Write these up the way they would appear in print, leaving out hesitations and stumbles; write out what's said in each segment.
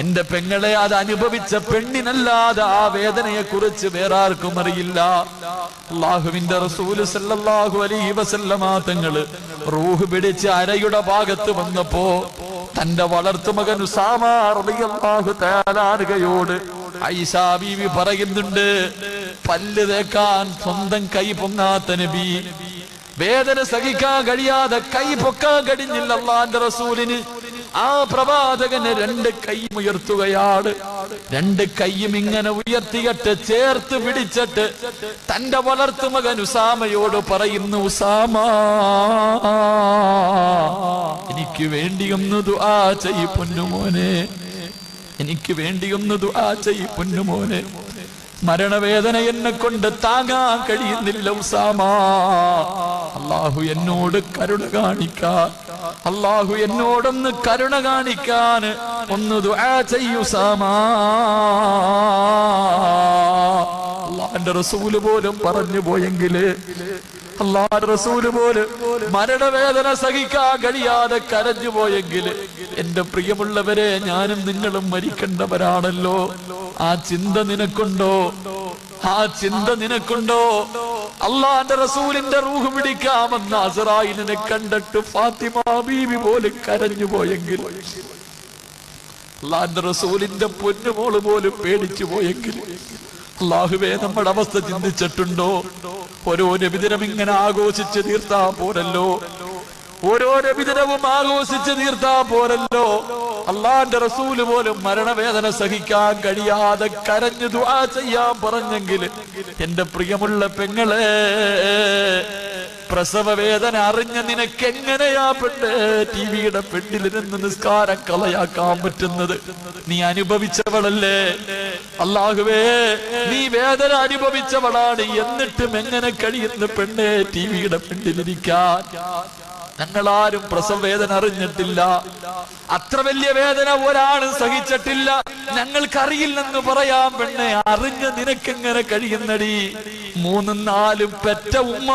എന്റെ പെങ്ങളെ അത് അനുഭവിച്ച പെണ്ണിനല്ലാതെ ആ വേദനയെ കുറിച്ച് വേറെ ആർക്കും അറിയില്ല. അല്ലാഹുവിന്റെ റസൂൽ സല്ലല്ലാഹു അലൈഹി വസല്ലമ തങ്ങള് റൂഹ് പിടിച്ച് അരയുടെ ഭാഗത്ത് വന്നപ്പോ തന്റെ വളർത്തുമകൻ ഉസാമ റളിയല്ലാഹു തആല അൻഹയോട് ആയിഷ ബീവി പറയുന്നുണ്ട്, പല്ല് തേക്കാൻ സ്വന്തം കൈ പൊങ്ങാത്ത നബി, വേദന സഹിക്കാൻ കഴിയാതെ കൈ പൊക്കാൻ കഴിഞ്ഞില്ല അല്ലാഹുവിന്റെ റസൂലിന്. ആ പ്രവാചകന് രണ്ട് കൈ ഉയർത്തുകയാണ്. രണ്ട് കൈയും ഇങ്ങനെ ഉയർത്തിയിട്ട് ചേർത്ത് പിടിച്ചിട്ട് തന്റെ വളർത്തുമകൻ ഉസാമയോട് പറയുന്നു, ഉസാമ, എനിക്ക് വേണ്ടിയൊന്ന് ദുആ ചെയ്യ് പൊന്നുമോനെ, എനിക്ക് വേണ്ടിയൊന്ന് ദുആ ചെയ്യ് പൊന്നുമോനെ, മരണവേദന എന്നെ കൊണ്ട് താങ്ങാൻ കഴിയുന്നില്ല ഉസാമ, അല്ലാഹു എന്നോട് കരുണ കാണിക്കാൻ, അല്ലാഹു എന്നോടൊന്ന് കരുണ കാണിക്കാൻ ഒന്ന് ദുആ ചെയ്യ് ഉസാമ. അല്ലാഹുവിന്റെ റസൂല് പോലും പറഞ്ഞു പോയെങ്കില്, അല്ലാഹുവിന്റെ റസൂല് പോലും മരണവേദന സഹിക്കാൻ കഴിയാതെ കരഞ്ഞു പോയെങ്കിൽ, എന്റെ പ്രിയമുള്ളവരെ, ഞാനും നിങ്ങളും മരിക്കേണ്ടവരാണല്ലോ. ആ ചിന്ത നിനക്കുണ്ടോ? ആ ചിന്ത നിനക്കുണ്ടോ? അല്ലാഹുവിന്റെ റസൂലിന്റെ റൂഹ് പിടിക്കാമെന്ന അസ്റായിലിനെ കണ്ടിട്ട് ഫാത്തിമ ബീവി പോലും കരഞ്ഞു പോയെങ്കിൽ, അല്ലാഹുവിന്റെ റസൂലിന്റെ പൊന്നുമോള് പോലും പേടിച്ചു പോയെങ്കിൽ, അല്ലാഹുവേ, നമ്മുടെ അവസ്ഥ ചിന്തിച്ചിട്ടുണ്ടോ? ഓരോ നബിദിനം ഇങ്ങനെ ആഘോഷിച്ച് തീർത്താ പോരല്ലോ, ഓരോ നബിദിനവും ആഘോഷിച്ച് തീർത്താ പോരല്ലോ. അല്ലാഹുവിന്റെ റസൂല് പോലും മരണവേദന സഹിക്കാൻ കഴിയാതെ കരഞ്ഞു ദുആ ചെയ്യാൻ പറഞ്ഞെങ്കിൽ, എന്റെ പ്രിയമുള്ള പെങ്ങളെ, പ്രസവ വേദന അറിഞ്ഞ നിനക്ക് എങ്ങനെയാ പെണ്ണ് ടിവിയുടെ പെണ്ണിലിരുന്ന് നിസ്കാരം കളയാക്കാൻ പറ്റുന്നത്? നീ അനുഭവിച്ചവളല്ലേ അല്ലാഹുവേ, നീ വേദന അനുഭവിച്ചവളാണ്. എന്നിട്ടും എങ്ങനെ കഴിയുന്ന പെണ്ണ് ടിവിയുടെ പെണ്ണിലിരിക്കാൻ? ഞങ്ങളാരും പ്രസവ വേദന അറിഞ്ഞിട്ടില്ല, അത്ര വലിയ വേദന ഒരാളും സഹിച്ചിട്ടില്ല. ഞങ്ങൾക്കറിയില്ലെന്ന് പറയാൻ പെണ്ണെ, അറിഞ്ഞ നിനക്കെങ്ങനെ കഴിയുന്നടി? 3 4 പെറ്റ ഉമ്മ,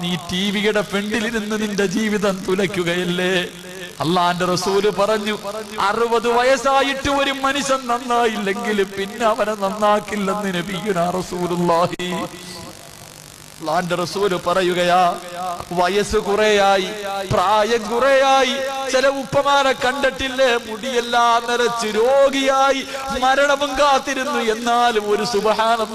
നീ ടിവിയുടെ ഫ്രണ്ടിലിരുന്ന് നിന്റെ ജീവിതം തുലയ്ക്കുകയല്ലേ? അല്ലാഹുവിന്റെ റസൂല് പറഞ്ഞു, 60 വയസ്സായിട്ട് ഒരു മനുഷ്യൻ നന്നായില്ലെങ്കിൽ പിന്നെ അവനെ നന്നാക്കില്ലെന്ന് നബിയുനാ റസൂലുള്ളാഹി. അല്ലാഹുവിന്റെ റസൂല് പറയുകയാ, വയസ്സ് കുറേയായി, പ്രായം കുറേയായി, ചില ഉപ്പമാരെ കണ്ടിട്ടില്ലേ, മുടിയെല്ലാം നരച്ച് രോഗിയായി മരണവും കാത്തിരുന്നു. എന്നാലും ഒരു സുബ്ഹാനല്ലാഹ്